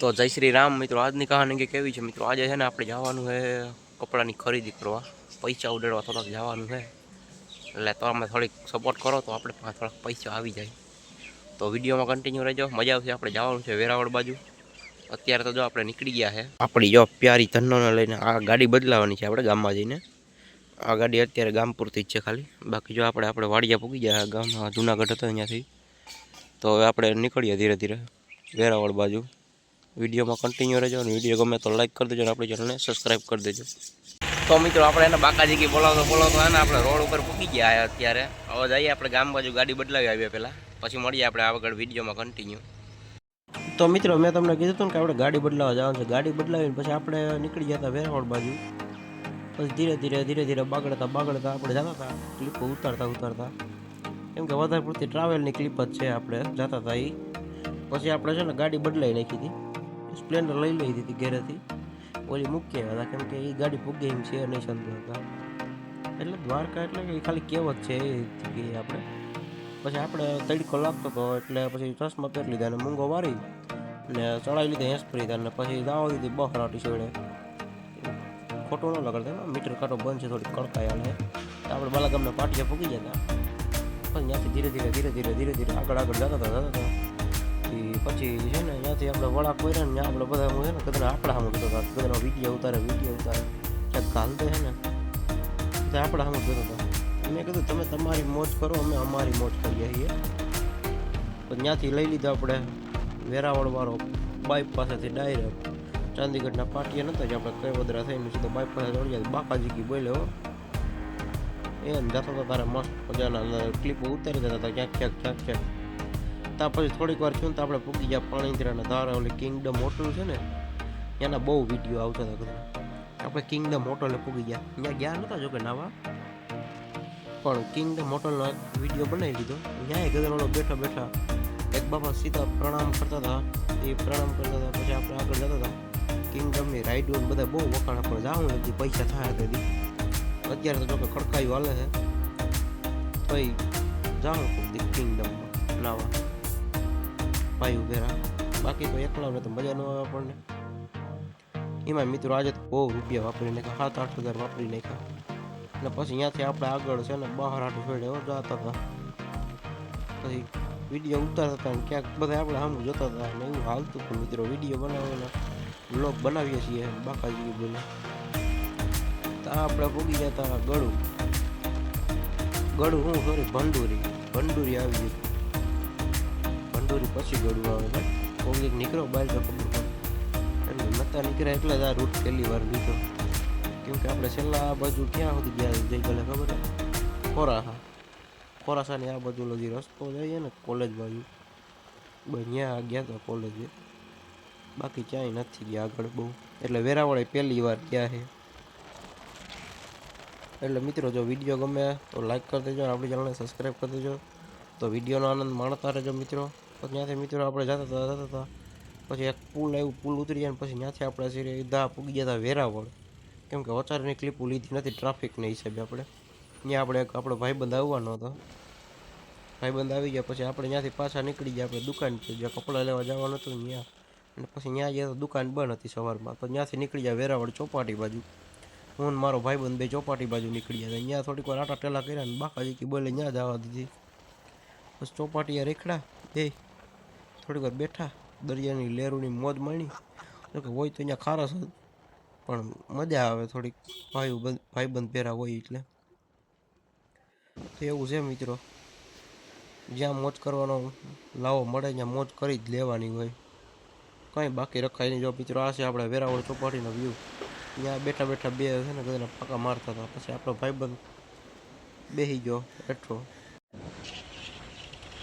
તો જય શ્રી રામ મિત્રો, આજની કહાની કે કેવી છે મિત્રો? આજે છે ને આપણે જવાનું છે કપડાની ખરીદી કરવા, પૈસા ઉડાડવા થોડાક જવાનું છે. એટલે તો અમે થોડીક સપોર્ટ કરો તો આપણે પાસે થોડાક પૈસા આવી જાય. તો વિડીયોમાં કન્ટિન્યુ રહેજો, મજા આવશે. આપણે જવાનું છે વેરાવળ બાજુ. અત્યારે તો જો આપણે નીકળી ગયા છે. આપણી જો પ્યારી ધનોને લઈને આ ગાડી બદલાવાની છે આપણે ગામમાં જઈને. આ ગાડી અત્યારે ગામ પૂરતી જ છે ખાલી. બાકી જો આપણે વાડિયા પૂગી ગયા ગામમાં, જુનાગઢ હતો અહીંયાથી. તો હવે આપણે નીકળીએ ધીરે ધીરે વેરાવળ બાજુ. વિડીયોમાં કન્ટિન્યુ રહેજો અને વિડીયો ગમે તો લાઈક કરી દેજો અને આપણી ચેનલને સબસ્ક્રાઈબ કરી દેજો. તો મિત્રો આપણે એને બાકાજી બોલાવતો હે ને આપણે રોડ ઉપર પૂકી ગયા અત્યારે. હવે જઈએ આપણે ગામ બાજુ, ગાડી બદલાવી આવીએ પહેલાં, પછી મળીએ આપણે આગળ વિડીયોમાં કન્ટિન્યુ. તો મિત્રો મેં તમને કીધું હતું ને કે આપણે ગાડી બદલાવા જવાનું છે. ગાડી બદલાવીને પછી આપણે નીકળી ગયા હતા વેરાવળ બાજુ. પછી ધીરે ધીરે બાગડતા આપણે જતા હતા, ક્લિપો ઉતારતા. કેમ કે વધારે પૂરતી ટ્રાવેલની ક્લિપ જ છે આપણે જતા હતા. એ પછી આપણે છે ને ગાડી બદલાઈ નાખી હતી, સ્પ્લેન્ડર લઈ લીધી હતી ઘરેથી. ઓલી મૂકી આવ્યા હતા કેમ કે એ ગાડી પૂગે એમ છે નહીં ચાલતું હતા. એટલે દ્વારકા એટલે કે ખાલી કહેવત છે એ આપણે. પછી આપણે તડકો લાગતો હતો એટલે પછી ચશ્મા પહેરી લીધા અને મૂંગો વારી ને ચડાવી લીધા હેસપ્રી અને પછી દાવા દીધી બહરાટી છેડે. ખોટું ન લગાડતા, મીટર કાંટો બંધ છે, થોડી કડકાઈ હાલે. આપણે બાલાગામના પાટિયા પૂગી જતા. પછી ત્યાંથી ધીરે ધીરે આગળ જતા હતા. પછી છે ને ત્યાંથી આપણે વળા કોર્યા ને આપણે બધા હું છે ને કદાચ આપણા સામું જોતો હતા. બધાનો વિડીયો ઉતારે ક્યાંક ગાલતો છે ને તો આપણા સામું જોતો હતા. મેં કીધું તમે તમારી મોજ કરો, અમે અમારી મોજ કરીએ છીએ. તો ત્યાંથી લઈ લીધો આપણે વેરાવળવાળો બાઇક પાસેથી ડાયરેક્ટ ચાંદીગઢના પાટિયા નતા જ આપણે કઈ થઈને સીધો બાઇક પાસે દોડી જાય. બાકાજી બોલ્યો એમ જતો હતો તારે મસ્ત મજાના ક્લિપો ઉતારી જતા હતા ક્યાંક. ત્યાં પછી થોડીક વાર થયું તો આપણે પૂગી ગયા પાણીંદ્રાના ધારા. ઓલી કિંગડમ હોટલ છે ને એના બહુ વિડીયો આવતા હતા બધા. આપણે કિંગડમ હોટલે પૂગી ગયા. ત્યાં ગયા નહોતા જોકે નાવા, પણ કિંગડમ હોટલનો એક વિડીયો બનાવી લીધો. ત્યાં ગધેડો બેઠા એક બાપા સીધા પ્રણામ કરતા હતા. એ પ્રણામ કરતા હતા. પછી આપણે આગળ જતા હતા. કિંગડમની રાઈડો બધા બહુ વખાણ પણ જાઉં નથી, પૈસા થાય હતી. અત્યારે તો જોકે ખડકાયું હાલે છે. પછી જાઉં કિંગડમમાં નાવા ભાઈ ભેરા. બાકી તો એકલા તો મજા ન આવે આપણને. એમાં મિત્રો આજે તો બહુ રૂપિયા વાપરી નાખ્યા, 7-8 હજાર વાપરી નાખ્યા. અને પછી ત્યાંથી આપણે આગળ છે ને બહાર આટું છોડે જતા હતા. પછી વિડીયો ઉતારતા હતા ને ક્યાંક બધા આપણે સામું જોતા હતા અને એવું હાલતું હતું મિત્રો. વિડીયો બનાવીને બ્લોગ બનાવીએ છીએ બાકાજી બોલે. ત્યાં આપણે પૂગી ગયા હતા ગળું હું સોરી ભંડુરી આવી ગયું. ભંડુરી પછી ગળું આવે છે. કોઈક નીકળો બહાર તો ખબર પડે. એટલે નતા નીકળ્યા એટલે જ આ રૂટ પહેલી વાર લીધો. કેમ કે આપણે છેલ્લા આ બાજુ ક્યાં સુધી ગયા જઈ ગયેલા ખબર છે? ખોરાસાની આ બાજુ લગી રસ્તો જઈએ ને કોલેજ બાજુ, બસ ત્યાં ગયા હતા કોલેજે. બાકી ક્યાંય નથી ગયા આગળ બહુ. એટલે વેરાવળે પહેલી વાર ગયા છે. એટલે મિત્રો જો વિડીયો ગમે તો લાઈક કરી દેજો, આપણી ચેનલને સબસ્ક્રાઈબ કરી દેજો. તો વિડીયોનો આનંદ માણતા રહેજો મિત્રો. તો ત્યાંથી મિત્રો આપણે જતા હતા. પછી એક પુલ આવ્યું, પુલ ઉતરી જાય ને પછી ત્યાંથી આપણે સીધા પૂગી ગયા હતા વેરાવળ. કેમ કે વચારની ક્લિપો લીધી નથી ટ્રાફિકના હિસાબે. આપણે ત્યાં આપણો ભાઈબંધ આવવાનો હતો. ભાઈબંધ આવી ગયા પછી આપણે ત્યાંથી પાછા નીકળી ગયા આપણે દુકાન પર, જ્યાં કપડાં લેવા જવાનું હતું ત્યાં. અને પછી ત્યાં ગયા તો દુકાન બંધ હતી સવારમાં. તો ત્યાંથી નીકળી ગયા વેરાવળ ચોપાટી બાજુ. હું મારો ભાઈબંધ બે ચોપાટી બાજુ નીકળી ગયા. ત્યાં થોડીક વાર આટા ટેલા કર્યા ને બાકાજી બોલે ત્યાં જવા દીધી. બસ ચોપાટીએ રેખડા બે થોડીક વાર બેઠા, દરિયાની લહેરોની મોજ માણી. જોકે હોય તો અહીંયા ખારસ જ, પણ મજા આવે થોડીક ભાઈબંધ પહેરા હોય એટલે. તો એવું છે મિત્રો, જ્યાં મોજ કરવાનો લાવો મળે ત્યાં મોજ કરી જ લેવાની હોય, કંઈ બાકી રખાય નહીં. જો મિત્રો આ છે આપણે વેરાવળ ચોપાટીનો વ્યૂ. ત્યાં બેઠા બે છે ને બધાને ફાંકા મારતા હતા. પછી આપણો ભાઈબંધ બેસી ગયો હેઠો.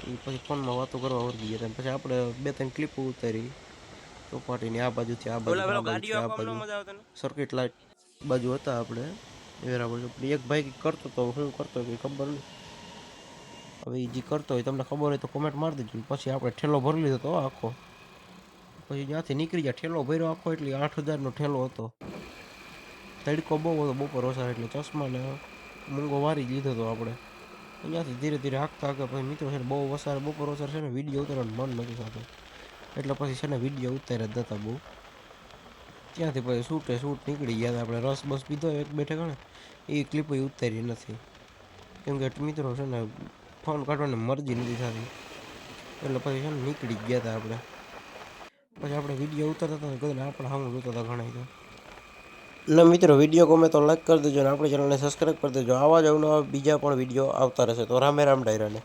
એ પછી ફોનમાં વાતો કરવા વળગી ગયા. પછી આપણે 2-3 ક્લિપો ઉતારી ચોપાટીની આ બાજુથી આ બાજુ સર્કિટ લાઇટ બાજુ હતા આપણે વેરાવળ. એક ભાઈ કરતો તો હું કરતો કંઈ ખબર નહીં. હવે એ જે કરતો હોય તમને ખબર હોય તો કોમેન્ટ મારી દેજો. પછી આપણે ઠેલો ભરી લીધો હતો આખો. પછી ત્યાંથી નીકળી ગયા. ઠેલો ભર્યો આખો એટલે 8,000નો ઠેલો હતો. તડકો બહુ હતો બપોર ઓછા એટલે ચશ્માને મૂંગો વારી જ લીધો હતો આપણે. અહીંયાથી ધીરે હાંકતા પછી મિત્રો છે ને બહુ બપોર ઓછા છે ને વિડીયો ઉતારવાનું મન નથી થતું. એટલે પછી છે ને વિડીયો ઉતાર્યા જ નહોતા બહુ. ત્યાંથી પછી શૂટ નીકળી ગયા હતા. આપણે રસ બસ પીધો એક બેઠે ગણે એ ક્લિપ ઉતારી નથી, કેમ કે મિત્રો છે ને ફોન કાઢવાની મરજી નથી થતી, એટલે પછી છે ને નીકળી ગયા હતા આપણે. પછી આપણે વિડીયો ઉતારતા હતા કદાચ આપણે સામું જોતા હતા ઘણા તો. ને મિત્રો વિડીયો ગમે તો લાઈક કરી દેજો અને આપણી ચેનલને સબસ્ક્રાઈબ કરી દેજો. આવા જ અવનવા બીજા પણ વિડીયો આવતા રહેશે. તો રામે રામ ડાયરાને.